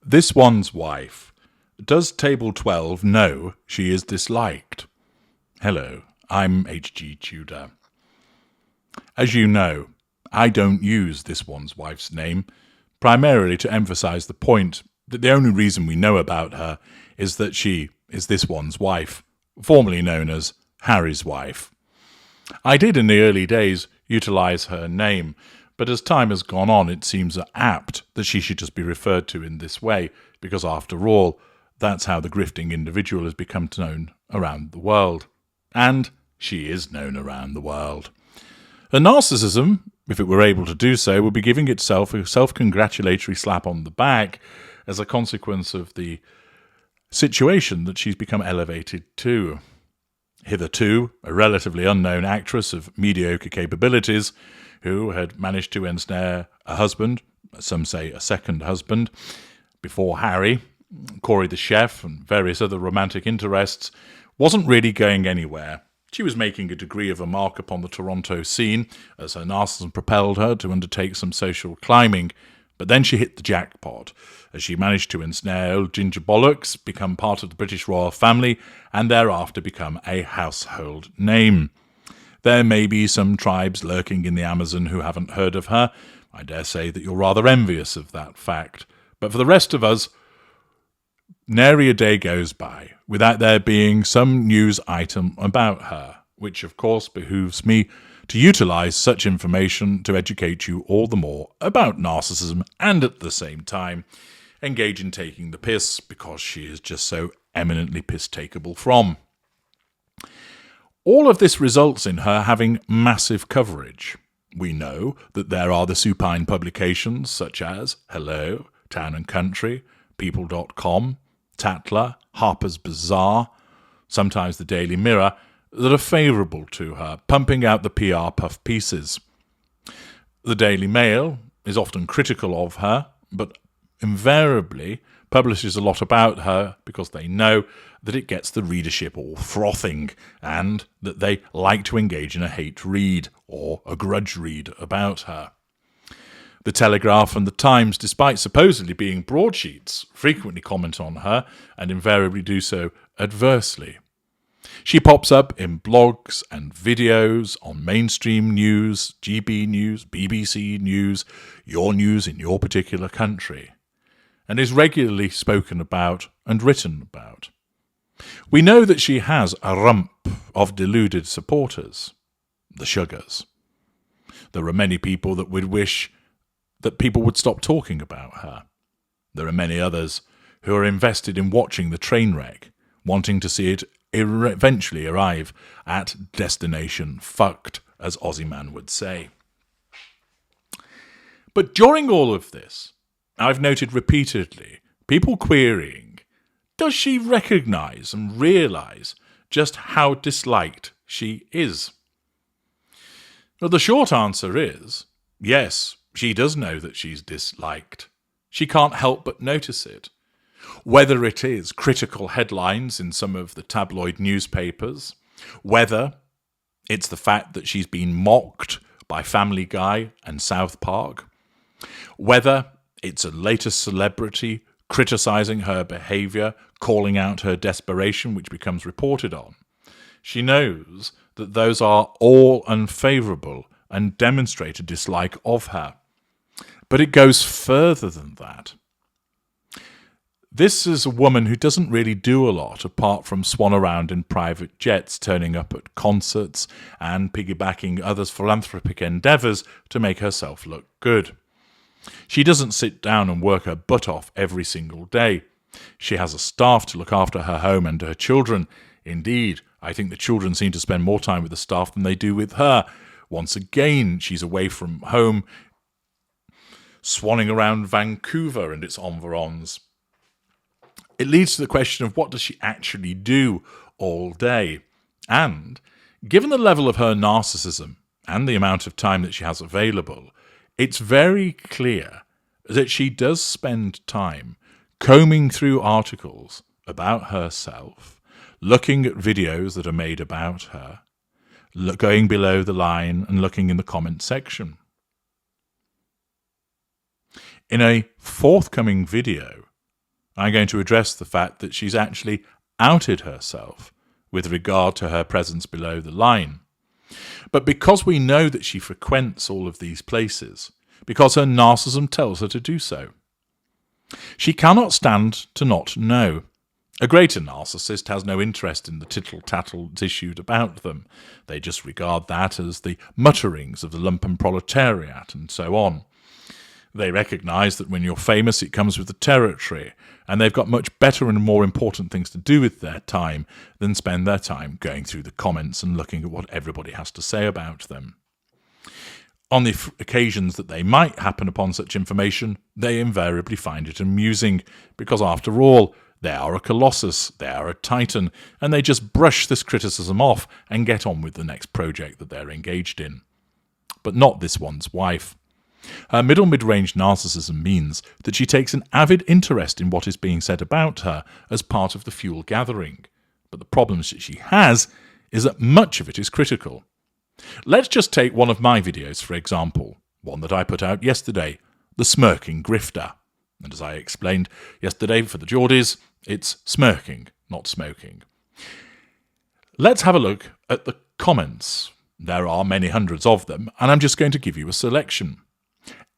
This one's wife. Does Table 12 know she is disliked? Hello, I'm HG Tudor. As you know, I don't use this one's wife's name, primarily to emphasize the point that the only reason we know about her is that she is this one's wife, formerly known as Harry's wife. I did in the early days utilize her name, but as time has gone on, it seems apt that she should just be referred to in this way, because after all, that's how the grifting individual has become known around the world. And she is known around the world. Her narcissism, if it were able to do so, would be giving itself a self-congratulatory slap on the back as a consequence of the situation that she's become elevated to. Hitherto, a relatively unknown actress of mediocre capabilities who had managed to ensnare a husband, some say a second husband, before Harry, Corey the chef, and various other romantic interests, wasn't really going anywhere. She was making a degree of a mark upon the Toronto scene as her narcissism propelled her to undertake some social climbing, but then she hit the jackpot as she managed to ensnare old Ginger Bollocks, become part of the British royal family, and thereafter become a household name. There may be some tribes lurking in the Amazon who haven't heard of her. I dare say that you're rather envious of that fact. But for the rest of us, nary a day goes by without there being some news item about her, which of course behooves me to utilize such information to educate you all the more about narcissism and at the same time engage in taking the piss because she is just so eminently piss-takeable from. All of this results in her having massive coverage. We know that there are the supine publications such as Hello, Town and Country, People.com, Tatler, Harper's Bazaar, sometimes the Daily Mirror, that are favourable to her, pumping out the PR puff pieces. The Daily Mail is often critical of her, but invariably publishes a lot about her because they know that it gets the readership all frothing and that they like to engage in a hate read or a grudge read about her. The Telegraph and the Times, despite supposedly being broadsheets, frequently comment on her and invariably do so adversely. She pops up in blogs and videos on mainstream news, GB News, BBC News, your news in your particular country, and is regularly spoken about and written about. We know that she has a rump of deluded supporters, the sugars. There are many people that would wish that people would stop talking about her. There are many others who are invested in watching the train wreck, wanting to see it eventually arrive at destination fucked, as Aussie Man would say. But during all of this, I've noted repeatedly people querying, does she recognise and realise just how disliked she is? Well, the short answer is, yes, she does know that she's disliked. She can't help but notice it. Whether it is critical headlines in some of the tabloid newspapers, whether it's the fact that she's been mocked by Family Guy and South Park, whether it's a latest celebrity criticising her behaviour, calling out her desperation, which becomes reported on, she knows that those are all unfavourable and demonstrate a dislike of her. But it goes further than that. This is a woman who doesn't really do a lot apart from swan around in private jets, turning up at concerts and piggybacking others' philanthropic endeavours to make herself look good. She doesn't sit down and work her butt off every single day. She has a staff to look after her home and her children. Indeed, I think the children seem to spend more time with the staff than they do with her. Once again, she's away from home, swanning around Vancouver and its environs. It leads to the question of what does she actually do all day? And given the level of her narcissism and the amount of time that she has available, it's very clear that she does spend time combing through articles about herself, looking at videos that are made about her, going below the line and looking in the comment section. In a forthcoming video, I'm going to address the fact that she's actually outed herself with regard to her presence below the line. But because we know that she frequents all of these places, because her narcissism tells her to do so, she cannot stand to not know. A greater narcissist has no interest in the tittle-tattle issued about them. They just regard that as the mutterings of the lumpen proletariat and so on. They recognise that when you're famous, it comes with the territory, and they've got much better and more important things to do with their time than spend their time going through the comments and looking at what everybody has to say about them. On the occasions that they might happen upon such information, they invariably find it amusing, because after all, they are a colossus, they are a titan, and they just brush this criticism off and get on with the next project that they're engaged in. But not this one's wife. Her mid-range narcissism means that she takes an avid interest in what is being said about her as part of the fuel gathering. But the problem that she has is that much of it is critical. Let's just take one of my videos, for example, one that I put out yesterday, the smirking grifter. And as I explained yesterday for the Geordies, it's smirking, not smoking. Let's have a look at the comments. There are many hundreds of them, and I'm just going to give you a selection.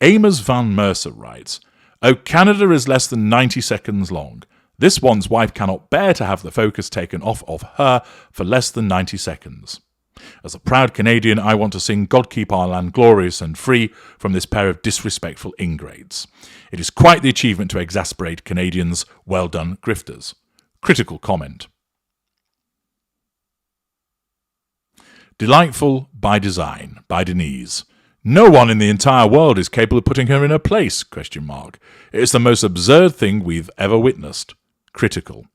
Amos Van Mercer writes, "Oh, Canada is less than 90 seconds long. This one's wife cannot bear to have the focus taken off of her for less than 90 seconds. As a proud Canadian, I want to sing God Keep Our Land Glorious and Free from this pair of disrespectful ingrates. It is quite the achievement to exasperate Canadians. Well done, grifters." Critical comment. Delightful by design, by Denise. "No one in the entire world is capable of putting her in her place, ? It is the most absurd thing we've ever witnessed." Critical.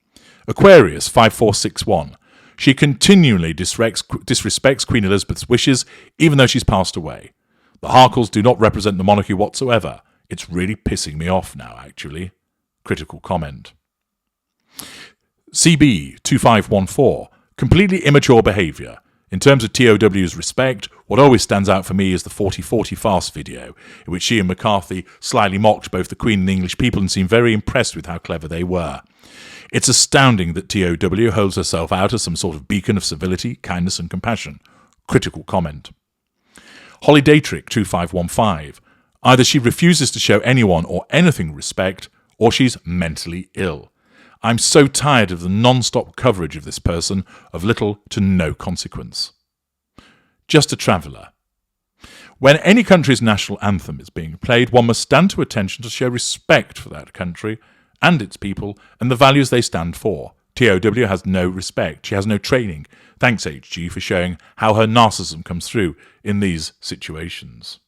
Aquarius 5461. "She continually disrespects Queen Elizabeth's wishes, even though she's passed away. The Harkles do not represent the monarchy whatsoever. It's really pissing me off now, actually." Critical comment. CB 2514. "Completely immature behaviour. In terms of TOW's respect, what always stands out for me is the 4040 farce video, in which she and McCarthy slyly mocked both the Queen and the English people and seemed very impressed with how clever they were. It's astounding that TOW holds herself out as some sort of beacon of civility, kindness and compassion." Critical comment. Holidaytrick 2515. "Either she refuses to show anyone or anything respect, or she's mentally ill. I'm so tired of the non-stop coverage of this person of little to no consequence." Just a traveller. "When any country's national anthem is being played, one must stand to attention to show respect for that country and its people and the values they stand for. TOW has no respect. She has no training. Thanks, HG, for showing how her narcissism comes through in these situations."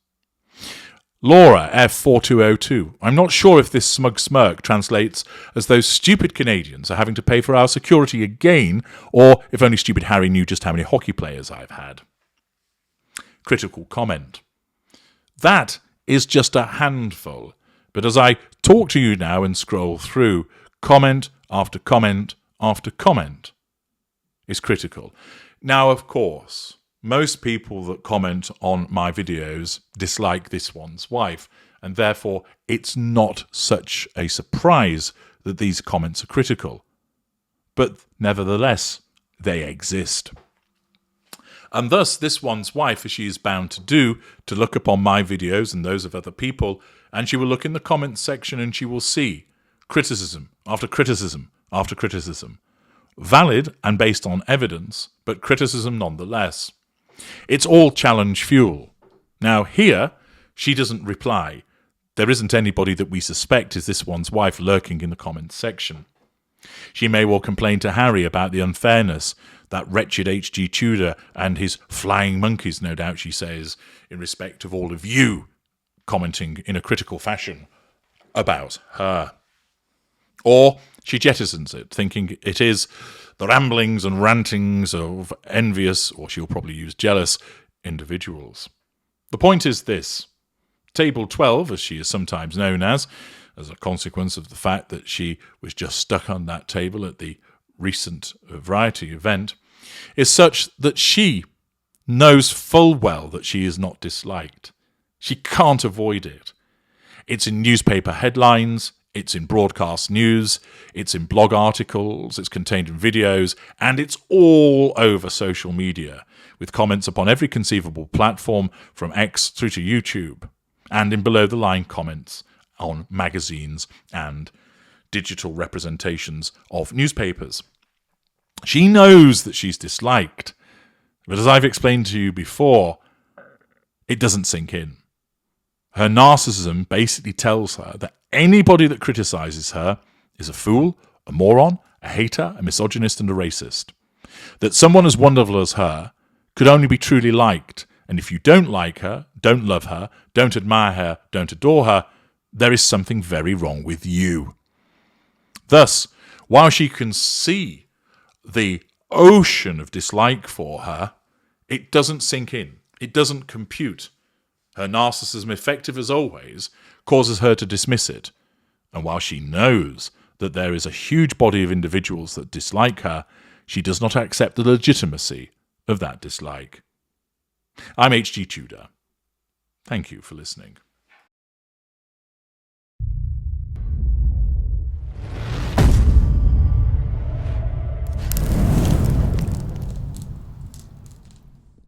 Laura F4202. "I'm not sure if this smug smirk translates as those stupid Canadians are having to pay for our security again, or if only stupid Harry knew just how many hockey players I've had." Critical comment. That is just a handful. But as I talk to you now and scroll through, comment after comment after comment is critical. Now, of course, most people that comment on my videos dislike this one's wife, and therefore it's not such a surprise that these comments are critical. But nevertheless, they exist. And thus, this one's wife, as she is bound to do, to look upon my videos and those of other people, and she will look in the comments section and she will see criticism after criticism after criticism. Valid and based on evidence, but criticism nonetheless. It's all challenge fuel. Now here, she doesn't reply. There isn't anybody that we suspect is this one's wife lurking in the comments section. She may well complain to Harry about the unfairness, that wretched HG Tudor and his flying monkeys, no doubt she says, in respect of all of you commenting in a critical fashion about her. Or she jettisons it, thinking it is the ramblings and rantings of envious, or she'll probably use jealous, individuals. The point is this. Table 12, as she is sometimes known as a consequence of the fact that she was just stuck on that table at the recent variety event, is such that she knows full well that she is not disliked. She can't avoid it. It's in newspaper headlines, It's in broadcast news, it's in blog articles, it's contained in videos, and it's all over social media, with comments upon every conceivable platform from X through to YouTube, and in below-the-line comments on magazines and digital representations of newspapers. She knows that she's disliked, but as I've explained to you before, it doesn't sink in. Her narcissism basically tells her that anybody that criticizes her is a fool, a moron, a hater, a misogynist, and a racist. That someone as wonderful as her could only be truly liked, and if you don't like her, don't love her, don't admire her, don't adore her, there is something very wrong with you. Thus, while she can see the ocean of dislike for her, it doesn't sink in. It doesn't compute. Her narcissism, effective as always, causes her to dismiss it. And while she knows that there is a huge body of individuals that dislike her, she does not accept the legitimacy of that dislike. I'm H.G. Tudor. Thank you for listening.